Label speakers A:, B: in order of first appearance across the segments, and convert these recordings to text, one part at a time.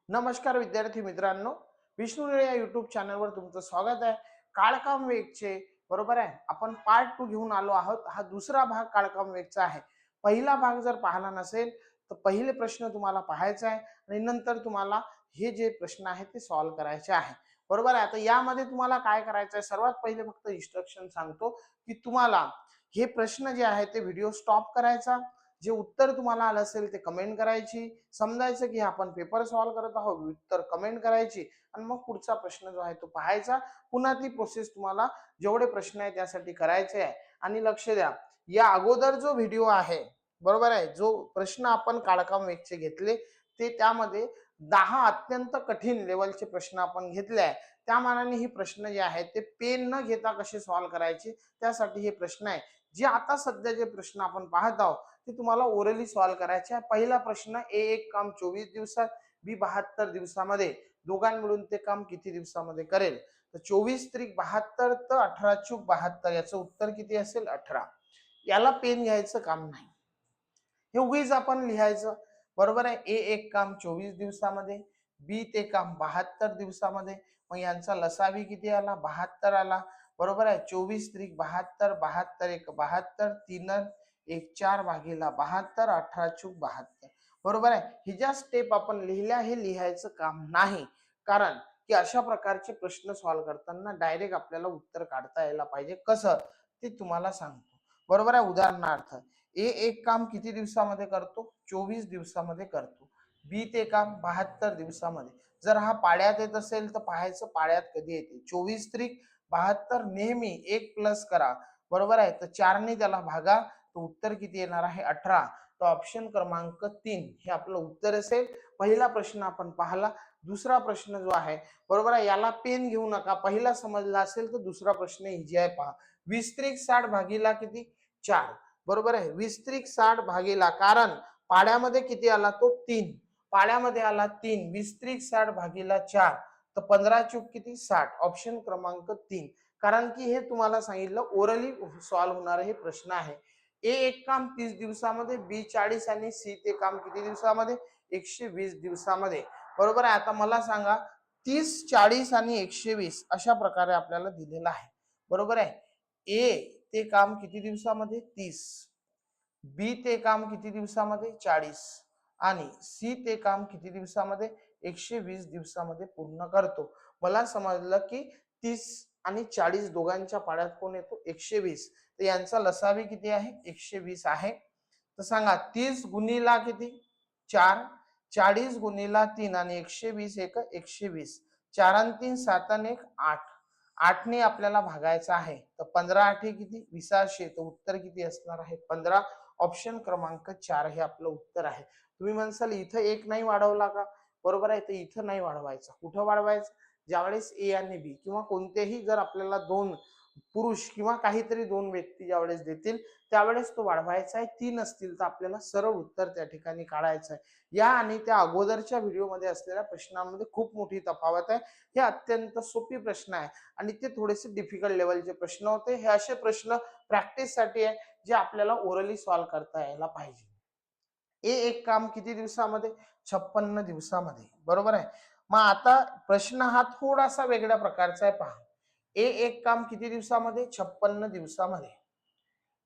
A: नमस्कार विद्यार्थी मित्रांनो, विष्णू निळे या युट्यूब चॅनलवर तुमचं स्वागत आहे. काळकाम वेगचे बरोबर आहे. आपण पार्ट 2 घेऊन आलो आहोत. हा दुसरा भाग काळकाम वेगचा आहे. पहिला भाग जर पाहिला नसेल तर पहिले प्रश्न तुम्हाला पाहायचा आहे आणि नंतर तुम्हाला हे जे प्रश्न आहेत ते सॉल्व्ह करायचे आहे. बरोबर आहे. आता यामध्ये तुम्हाला काय करायचं आहे, सर्वात पहिले फक्त इन्स्ट्रक्शन सांगतो की तुम्हाला हे प्रश्न जे आहेत ते व्हिडिओ स्टॉप करायचा, जे उत्तर तुम्हाला आलं असेल ते कमेंट करायची, समजायचं की आपण पेपर सॉल्व्ह करत आहोत, उत्तर कमेंट करायची आणि मग पुढचा प्रश्न जो आहे तो पाहायचा. पुन्हा ती प्रोसेस तुम्हाला जेवढे प्रश्न आहेत त्यासाठी करायचे आहे. आणि लक्ष द्या, या अगोदर जो व्हिडिओ आहे बरोबर आहे, जो प्रश्न आपण काळकाम वेगचे घेतले ते त्यामध्ये 10 अत्यंत कठीण लेवलचे प्रश्न आपण घेतले आहे. त्या मानाने हे प्रश्न जे आहेत ते पेन न घेता कसे सॉल्व्ह करायचे त्यासाठी हे प्रश्न आहे. जे आता सध्या जे प्रश्न आपण पाहत आहोत ते तुम्हाला ओरली सॉल्व्ह करायचे आहे. पहिला प्रश्न, ए एक काम 24 दिवसात, बी 72 दिवसामध्ये, दोघां मिळून ते काम किती दिवसामध्ये करेल? तर 24 त्रिक 72 तर 18 चूक 72, याचं उत्तर किती असेल? 18. याला पेन घ्यायचं काम नाही, हे उगीच आपण लिहायचं. बरोबर आहे. ए एक काम 24 दिवसामध्ये, बी ते काम 72 दिवसामध्ये. मग यांचा लसावी किती आला? 72 आला. बरोबर आहे. 24 त्रिक 72, 72 एक 72, 3 एक 4 भागीला 72, 18 चूक 72. बरोबर आहे. ही ज्या स्टेप आपण लिहिल्या हे लिहायचं काम नाही, कारण की अशा प्रकारचे प्रश्न सॉल्व्ह करताना डायरेक्ट आपल्याला उत्तर काढता यायला पाहिजे. कसं ते तुम्हाला सांगतो. बरोबर आहे. उदाहरणार्थ, ए एक काम किती दिवसामध्ये करतो? 24 दिवसामध्ये करतो. बी ते काम 72 दिवसामध्ये. जर हा पाड्यात येत असेल तर पाहायचं पाड्यात कधी येते. 24 त्रिक 72 नेहमी 1 प्लस करा. बरोबर आहे. तर 4 ने त्याला भागा, तर उत्तर किती येणार आहे? 18. तर ऑप्शन क्रमांक 3 हे आपलं उत्तर असेल. पहिला प्रश्न आपण पाहिला. दुसरा प्रश्न जो आहे बरोबर आहे, याला पेन घेऊ नका. पहिला समजला असेल तर दुसरा प्रश्न इजी आहे, पहा. 20 त्रिक 60 भागीला किती? 4. बरोबर आहे. 20 त्रिक 60 भागीला, कारण पाड्यामध्ये किती आला तो? 3. पाड्यामध्ये आला 3. 20 त्रिक 60 भागीला 4, तर 15 चूक किती? 60. ऑप्शन क्रमांक 3. कारण की हे तुम्हाला सांगितलं ओरली सॉल्व्ह होणारे हे प्रश्न आहे. ए एक काम 30 दिवसामध्ये, बी 40 आणि सी ते काम किती दिवसामध्ये? 120 दिवसामध्ये. बरोबर आहे. आता मला सांगा, 30, 40 आणि 120 अशा प्रकारे आपल्याला दिलेलं आहे. बरोबर आहे. ए ते काम किती दिवसामध्ये? 30. बी ते काम किती दिवसामध्ये? 40. आणि सी ते काम किती दिवसामध्ये? 120 दिवसामध्ये पूर्ण करतो. मला समजलं की 30 आणि 40 दोघांच्या पाड्यात कोण येतो? 120. तर यांचा लसावी किती आहे? 120 आहे. तर सांगा, 30 गुणिला किती? 4. 40 गुणिला 3 आणि 120 एक 120. 4 आणि 3 7 आणि 1 8. 8 ने आपल्याला भागायचं आहे. तर 15 8 किती? 20. तर उत्तर किती असणार आहे? 15. ऑप्शन क्रमांक 4 हे आपलं उत्तर आहे. तुम्ही म्हणसाल इथं एक नाही वाढवला का? बरोबर आहे. तर इथं नाही वाढवायचं. कुठं वाढवायचं? ज्यावेळेस ए आणि बी किंवा कोणतेही जर आपल्याला दोन पुरुष किंवा काहीतरी दोन व्यक्ती ज्यावेळेस देतील त्यावेळेस तो वाढवायचा आहे. 3 असतील तर आपल्याला सरळ उत्तर त्या ठिकाणी काढायचं आहे. या आणि त्या अगोदरच्या व्हिडिओमध्ये असलेल्या प्रश्नांमध्ये खूप मोठी तफावत आहे. हे अत्यंत सोपी प्रश्न आहे आणि ते थोडेसे डिफिकल्ट लेवलचे प्रश्न होते. हे असे प्रश्न प्रॅक्टिससाठी आहे जे आपल्याला ओरली सॉल्व्ह करता यायला पाहिजे. ए एक काम किती दिवसामध्ये? 56 दिवसामध्ये. बरोबर आहे. मग आता प्रश्न हा थोडासा वेगळ्या प्रकारचा आहे, पहा. ए एक काम किती दिवसामध्ये? 56 दिवसामध्ये.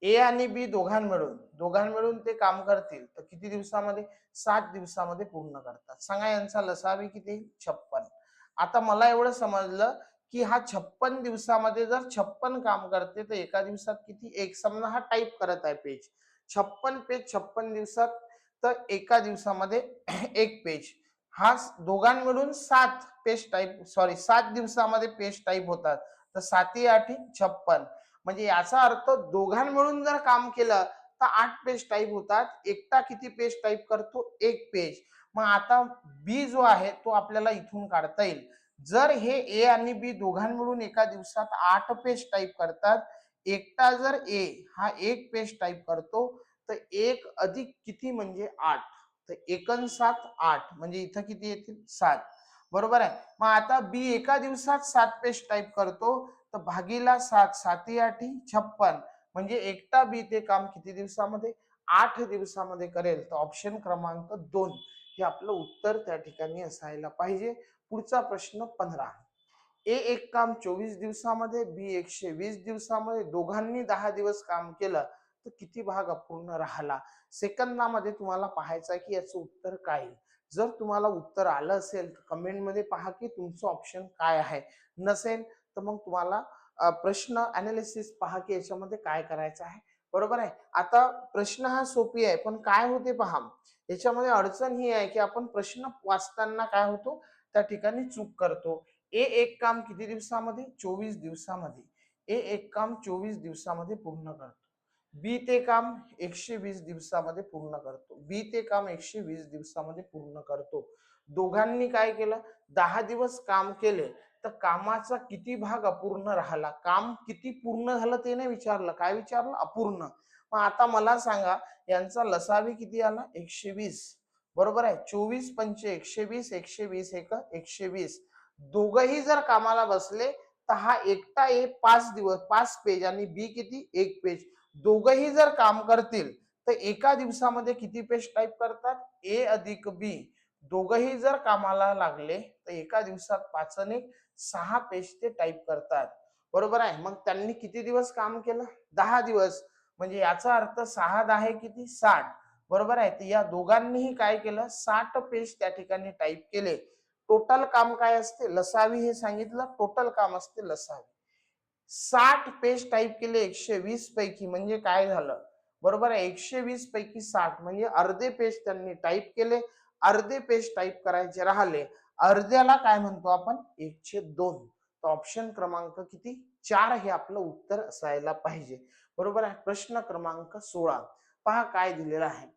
A: ए आणि बी दोघां मिळून ते काम करतील तर किती दिवसामध्ये? 7 दिवसामध्ये पूर्ण करतात. सांगा यांचा लसावी किती? 56. आता मला एवढं समजलं की हा 56 दिवसामध्ये जर 56 काम करते तर एका दिवसात किती? एक. समजा हा टाईप करत आहे पेज, 56 पेज 56 दिवसात, तर एका दिवसामध्ये एक पेज. हा दोघां मिळून 7 पेज टाईप, सॉरी 7 दिवसामध्ये पेज टाईप होतात. तर 7 8 56. म्हणजे याचा अर्थ दोघां मिळून जर काम केलं तर 8 पेज टाईप होतात. एकटा किती पेज टाईप करतो? एक पेज. मग आता बी जो आहे तो आपल्याला इथून काढता येईल. जर हे ए आणि बी दोघां मिळून एका दिवसात 8 पेज टाईप करतात, एकटा जर ए हा एक पेज टाईप करतो, तर एक अधिक किती म्हणजे 8. तर 1 7 8 म्हणजे इथं किती येतील? 7. बरोबर आहे. मग आता बी एका दिवसात 7 पेज टाईप करतो, तर भागीला 7, 7 8 56. म्हणजे एकटा बी ते काम किती दिवसामध्ये? 8 दिवसामध्ये करेल. तर ऑप्शन क्रमांक 2 हे आपलं उत्तर त्या ठिकाणी असायला पाहिजे. पुढचा प्रश्न 15. ए एक काम 24 दिवसामध्ये, बी 120 दिवसामध्ये, दोघांनी 10 दिवस काम केलं तर किती भाग अपूर्ण राहिला? सेकंदामध्ये तुम्हाला पाहायचं आहे की याचं उत्तर काय येईल. जर तुम्हाला उत्तर आलं असेल तर कमेंटमध्ये पहा की तुमचं ऑप्शन काय आहे. नसेल तर मग तुम्हाला प्रश्न अनालिसिस पहा की याच्यामध्ये काय करायचं आहे. बरोबर आहे. आता प्रश्न हा सोपी आहे, पण काय होते पहा, याच्यामध्ये अडचण ही आहे की आपण प्रश्न वाचताना काय होतो, त्या ठिकाणी चूक करतो. ए एक काम किती दिवसामध्ये? 24 दिवसामध्ये. ए एक काम 24 दिवसामध्ये पूर्ण करतो. बी ते काम 120 दिवसामध्ये पूर्ण करतो. बी ते काम 120 दिवसामध्ये पूर्ण करतो. दोघांनी काय केलं? 10 दिवस काम केले तर कामाचा किती भाग अपूर्ण राहिला? काम किती पूर्ण झालं ते नाही विचारलं. काय विचारलं? अपूर्ण. मग आता मला सांगा, यांचा लसावी किती आला? 120. बरोबर आहे. 24 पंचे 120, 120 एक 120. दोघही जर कामाला बसले तर हा एकटा ए 5 दिवस 5 पेज आणि बी किती? 1 पेज. दोघही जर काम करतील तर एका दिवसामध्ये किती पेज टाईप करतात? ए अधिक बी. दोघही जर कामाला लागले तर एका दिवसात 5 आणि 6 पेज ते टाईप करतात. बरोबर आहे. मग त्यांनी किती दिवस काम केलं? 10 दिवस. म्हणजे याचा अर्थ 6 10 किती? 60. बरोबर आहे. तर या दोघांनीही काय केलं? 60 पेज त्या ठिकाणी टाईप केले. टोटल काम काय असते? लसावी हे सांगितलं. टोटल काम असते लसावी. 60 पेज टाईप केले 120 पैकी, म्हणजे काय झालं? बरोबर आहे. 120 पैकी 60 म्हणजे अर्धे पेज त्यांनी टाईप केले. अर्धे पेज टाईप करायचे राहिले. अर्ध्याला काय म्हणतो आपण? 1/2. तर ऑप्शन क्रमांक किती? 4 हे आपलं उत्तर असायला पाहिजे. बरोबर आहे. प्रश्न क्रमांक 16 पहा काय दिलेलं आहे.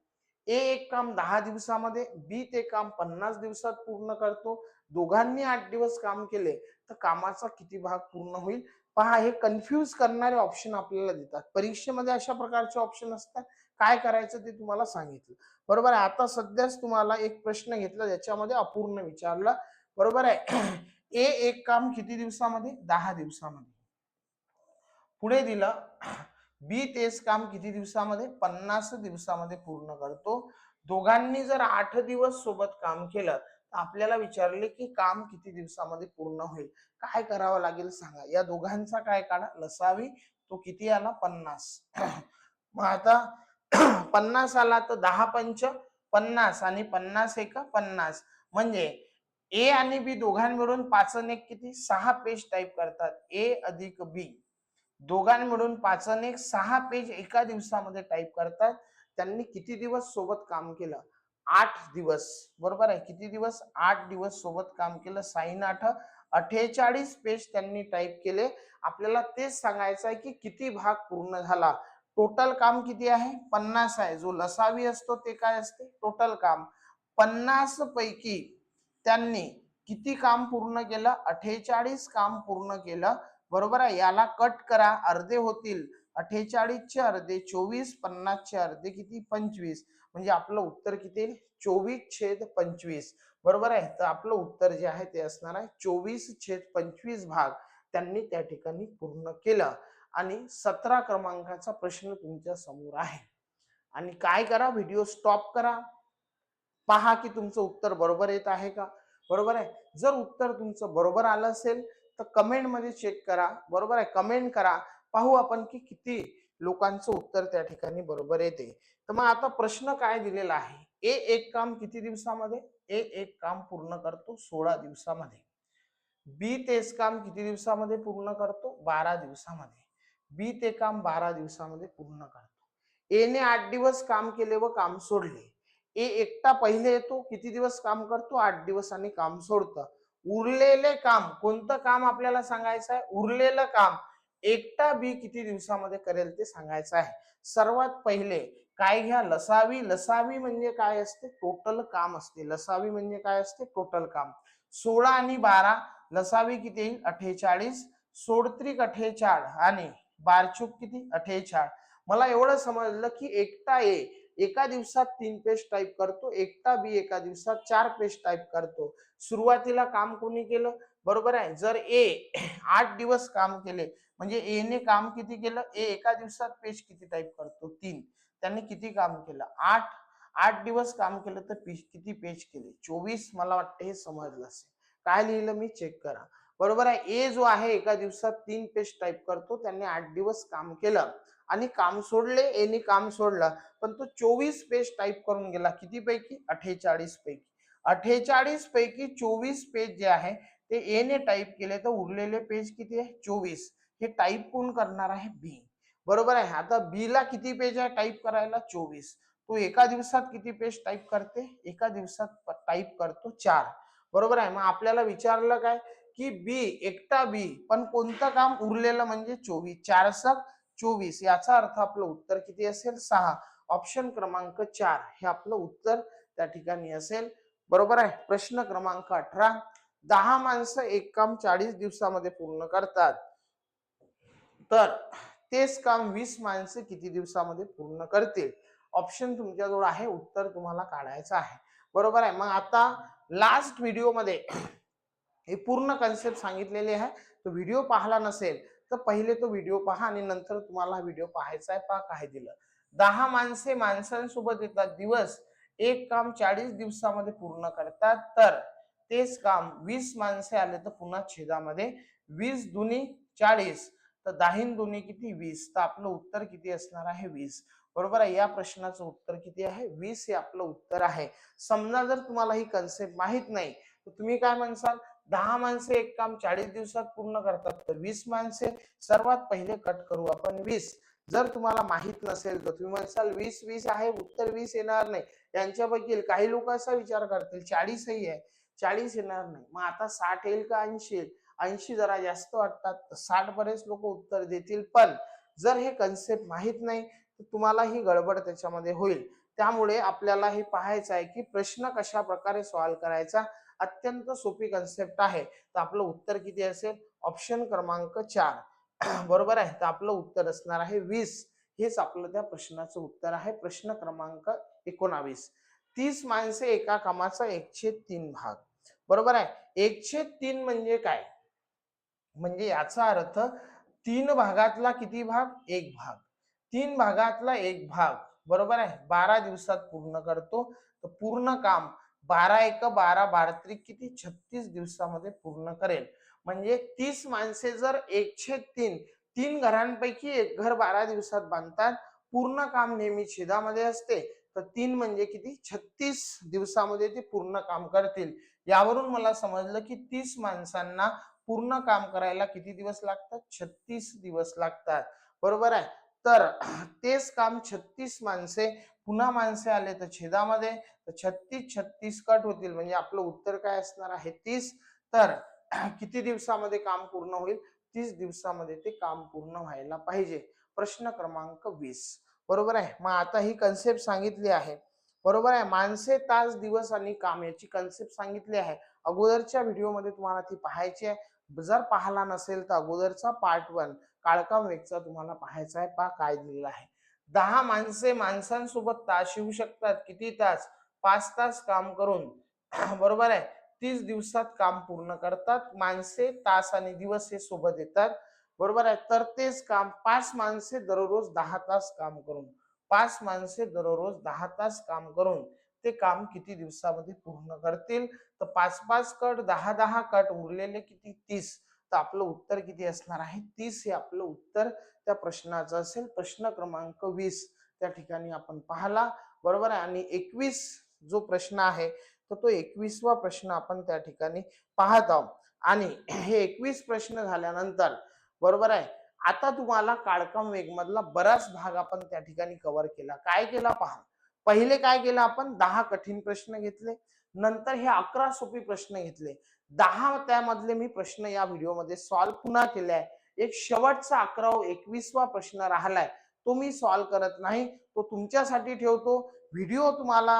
A: ए एक काम 10 दिवसामध्ये, बी ते काम 50 दिवसात पूर्ण करतो. दोघांनी 8 दिवस काम केले तर कामाचा किती भाग पूर्ण होईल? पहा, हे कन्फ्यूज करणारे ऑप्शन आपल्याला देतात. परीक्षेमध्ये अशा प्रकारचे ऑप्शन असतात. काय करायचं ते तुम्हाला सांगितलं. बरोबर आहे. आता सध्याच तुम्हाला एक प्रश्न घेतला ज्याच्यामध्ये अपूर्ण विचारला. बरोबर आहे. ए एक काम किती दिवसामध्ये? 10 दिवसामध्ये. पुढे दिलं बी तेच काम किती दिवसामध्ये? 50 दिवसामध्ये पूर्ण करतो. दोघांनी जर 8 दिवस सोबत काम केलं तर आपल्याला विचारले की काम किती दिवसामध्ये पूर्ण होईल. काय करावं लागेल सांगा. या दोघांचा काय काढा? लसावी. तो किती आला? 50. मग आता 50 आला तर 10 पंच 50 आणि 50 एक 50. म्हणजे ए आणि बी दोघां मिळून 5 आणि 1 किती? 6 पेज टाईप करतात. ए अधिक बी दोघांमिळून 5 आणि 1 6 पेज एका दिवसामध्ये टाईप करतात. त्यांनी किती दिवस सोबत काम केलं? 8 दिवस. बरोबर आहे. किती दिवस? 8 दिवस सोबत काम केलं. 6 8 48 पेज त्यांनी टाईप केले. आपल्याला तेच सांगायचं आहे की किती भाग पूर्ण झाला. टोटल काम किती आहे? 50 आहे. जो लसावी असतो ते काय असते? टोटल काम. 50 पैकी त्यांनी किती काम पूर्ण केलं? 48 काम पूर्ण केलं. बरोबर आहे. याला कट करा, अर्धे होतील. 48 चे अर्धे 24, 50 चे अर्धे किती? 25. म्हणजे आपलं उत्तर किती येईल? 24/25. बरोबर आहे. तर आपलं उत्तर जे आहे ते असणार आहे 24/25 भाग त्यांनी त्या ठिकाणी पूर्ण केलं. आणि 17 क्रमांकाचा प्रश्न तुमच्या समोर आहे. आणि काय करा? व्हिडिओ स्टॉप करा. पहा की तुमचं उत्तर बरोबर येत आहे का. बरोबर आहे. जर उत्तर तुमचं बरोबर आलं असेल तर कमेंट मध्ये चेक करा. बरोबर आहे. कमेंट करा. पाहू आपण की किती लोकांचं उत्तर त्या ठिकाणी बरोबर येते. तर मग आता प्रश्न काय दिलेला आहे? ए एक काम किती दिवसामध्ये? ए एक काम पूर्ण करतो 16 दिवसामध्ये. बी तेच काम किती दिवसामध्ये पूर्ण करतो? 12 दिवसामध्ये. बी ते काम 12 दिवसामध्ये पूर्ण करतो. ए ने 8 दिवस काम केले व काम सोडले. ए एकटा पहिले येतो, किती दिवस काम करतो? 8 दिवस आणि काम सोडतं. उरलेले काम, कोणतं काम आपल्याला सांगायचं आहे? उरलेलं काम एकटा बी किती दिवसामध्ये करेल ते सांगायचं आहे. सर्वात पहिले काय घ्या? लसावी. लसावी म्हणजे काय असते? टोटल काम असते. लसावी म्हणजे काय असते? टोटल काम. 16 आणि 12 लसावी किती येईल? 48. सोडत्रिक 48 आणि बारचूक किती? 48. मला एवढं समजलं की एकटा ए एका दिवसात 3 पेज टाईप करतो. एकटा बी एका दिवसात 4 पेज टाईप करतो. सुरुवातीला काम कोणी केलं? बरोबर आहे. जर ए 8 दिवस काम केले म्हणजे ए ने काम किती केलं? ए एका दिवसात पेज किती टाईप करतो? 3. त्यांनी किती काम केलं? 8 8 दिवस काम केलं तर किती पेज केले 24. मला वाटतं हे समजलं असेल. काय लिहिलं मी चेक करा. बरोबर आहे. ए जो आहे एका दिवसात 3 पेज टाईप करतो, त्यांनी 8 दिवस काम केलं आणि काम सोडले, एने काम सोडलं, पण तो 24 पेज टाईप करून गेला. किती पैकी? 48 पैकी. 48 पैकी 24 पेज जे आहे ते ए ने टाईप केले, तर उरलेले पेज किती आहे? 24. हे टाईप कोण करणार आहे? बी. बरोबर आहे. आता बी ला किती पेज आहे टाईप करायला? 24. तो एका दिवसात किती पेज टाईप करते? एका दिवसात टाईप करतो 4. बरोबर आहे. मग आपल्याला विचारलं काय की बी, एकटा बी, पण कोणतं काम उरलेलं म्हणजे 24. 4 × 24. याचा अर्थ आपलं उत्तर किती असेल? 6. ऑप्शन क्रमांक 4 हे आपलं उत्तर त्या ठिकाणी असेल. बरोबर आहे. प्रश्न क्रमांक 18. 10 माणसं एक काम 40 दिवसामध्ये पूर्ण करतात, तर तेच काम 20 माणसं किती दिवसामध्ये पूर्ण करतील? ऑप्शन तुमच्याजवळ आहे, उत्तर तुम्हाला काढायचं आहे. बरोबर आहे. मग आता लास्ट व्हिडिओमध्ये हे पूर्ण कन्सेप्ट सांगितलेले आहे. तो व्हिडिओ पाहिला नसेल तर पहिले तो व्हिडिओ पहा आणि नंतर तुम्हाला व्हिडिओ पाहायचा आहे. पहा काय दिलं. 10 माणसे माणसांसोबत येतात, दिवस एक काम 40 दिवसामध्ये पूर्ण करतात, तर तेच काम 20 माणसे आले तर पुन्हा छेदामध्ये 20 दुनी 40, तर 10 दुनी किती? 20. तर आपलं उत्तर किती असणार आहे? 20. बरोबर आहे. या प्रश्नाचं उत्तर किती आहे? 20 हे आपलं उत्तर आहे. समजा जर तुम्हाला ही कन्सेप्ट माहित नाही तर तुम्ही काय म्हणसाल? 10 माणसे एक काम 40 दिवसात पूर्ण करतात, तर 20 माणसे. सर्वात पहिले कट करू आपण 20. जर तुम्हाला माहित नसेल तर तुम्ही म्हणसाल 20 20 आहे, उत्तर 20 येणार नाही. यांच्यापैकी काही लोक असा विचार करतील 40 ही आहे, 40 येणार नाही. मग आता 60 येईल का 80 येईल? 80 जरा जास्त वाटतात, तर 60 बरेच लोक उत्तर देतील. पण जर हे कन्सेप्ट माहित नाही तर तुम्हाला ही गडबड त्याच्यामध्ये होईल. त्यामुळे आपल्याला हे पाहायचं आहे की प्रश्न कशा प्रकारे सॉल्व्ह करायचा. अत्यंत सोपी कन्सेप्ट आहे. तर आपलं उत्तर किती असेल? ऑप्शन क्रमांक 4. बरोबर आहे. तर आपलं उत्तर असणार आहे 20. हेच आपलं त्या प्रश्नाचं उत्तर आहे. प्रश्न क्रमांक 19. 30 माणसे एका कामाचा 1/3 भाग. बरोबर आहे. 1/3 म्हणजे काय? म्हणजे याचा अर्थ 3 भागातला किती भाग? 1 भाग. 3 भागातला 1 भाग. बरोबर आहे. 12 दिवसात पूर्ण करतो, तर पूर्ण काम 12 × 1 = 12, 12 × 3 किती? 36 दिवसामध्ये पूर्ण करेल. म्हणजे 30 माणसे जर 1/3, 3 घरांपैकी एक घर 12 दिवसात बांधतात, पूर्ण काम नेहमी छेदामध्ये असते, तर 3 म्हणजे किती? 36 दिवसामध्ये ते पूर्ण काम करतील. यावरून मला समजलं की 30 माणसांना पूर्ण काम करायला किती दिवस लागतात? 36 दिवस लागतात. बरोबर आहे. तर तेच काम 36 माणसे, पुन्हा माणसे आले तर छेदामध्ये, तर 36 36 कट होतील, म्हणजे आपलं उत्तर काय असणार आहे? 30. तर किती दिवसामध्ये काम पूर्ण होईल? 30 दिवसामध्ये ते काम पूर्ण व्हायला पाहिजे. प्रश्न क्रमांक 20. बरोबर आहे. मग आता ही कन्सेप्ट सांगितली आहे. बरोबर आहे. माणसे, तास, दिवस आणि काम याची कन्सेप्ट सांगितली आहे. अगोदरच्या व्हिडिओमध्ये तुम्हाला ती पाहायची आहे. जर पाहिला नसेल तर अगोदरचा पार्ट 1 काळकाम वेगचा तुम्हाला पाहायचा आहे. पहा काय दिलेलं आहे. 10 माणसे माणसांसोबत तास येऊ शकतात. किती तास? 5 तास काम करून बरोबर आहे 30 दिवसात काम पूर्ण करतात. माणसे, तास आणि दिवस हे सोबत येतात. बरोबर आहे. तर तेच काम 5 माणसे दररोज 10 तास काम करून, 5 माणसे दररोज 10 तास काम करून ते काम किती दिवसामध्ये पूर्ण करतील? तर 5-5 कट, 10-10 कट, उरलेले किती? 30. तर आपलं उत्तर किती असणार आहे? 30 हे आपलं उत्तर त्या प्रश्नाचं असेल. प्रश्न क्रमांक 20 त्या ठिकाणी आपण पाहला. बरोबर आहे. आणि 21 जो प्रश्न आहे तर तो 21वा प्रश्न आपण त्या ठिकाणी पाहत आहोत. आणि हे 21 प्रश्न झाल्यानंतर बरोबर आहे, आता तुम्हाला काळकाम वेग मधला बराच भाग आपण त्या ठिकाणी कव्हर केला. काय केला पहा. पहिले काय केलं आपण? 10 कठीण प्रश्न घेतले, नंतर हे 11 सोपे प्रश्न घेतले. 10 त्यामधले मी प्रश्न या व्हिडिओमध्ये सॉल्व्ह पुन्हा केले आहे. एक शेवटचा 21वा प्रश्न राहिलाय, तो मी सॉल्व्ह करत नाही, तो तुमच्यासाठी ठेवतो. व्हिडिओ तुम्हाला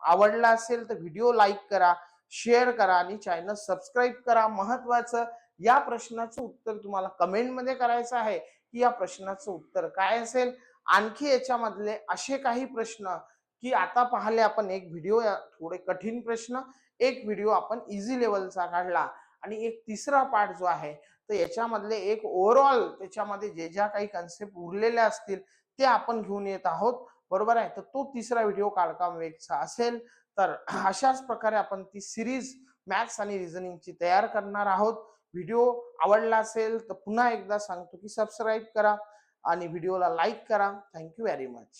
A: आवडला असेल तर व्हिडिओ लाईक करा, शेअर करा आणि चॅनल सबस्क्राईब करा. महत्वाचं, या प्रश्नाचं उत्तर तुम्हाला कमेंट मध्ये करायचं आहे की या प्रश्नाचं उत्तर काय असेल. आणखी याच्यामधले असे काही प्रश्न की आता पाहिले आपण एक व्हिडिओ थोडे कठीण प्रश्न, एक व्हिडिओ आपण इझी लेवलचा काढला, आणि एक तिसरा पार्ट जो आहे तर याच्यामधले एक ओव्हरऑल त्याच्यामध्ये जे ज्या काही कन्सेप्ट उरलेल्या असतील ते आपण घेऊन येत आहोत. बरोबर आहे. तर तो तिसरा व्हिडिओ काळकाम वेगचा असेल. तर अशाच प्रकारे आपण ती सिरीज मॅथ्स आणि रिझनिंगची तयार करणार आहोत. व्हिडिओ आवडला असेल तर पुन्हा एकदा सांगतो की सबस्क्राईब करा आणि व्हिडिओला लाईक करा. Thank you very much.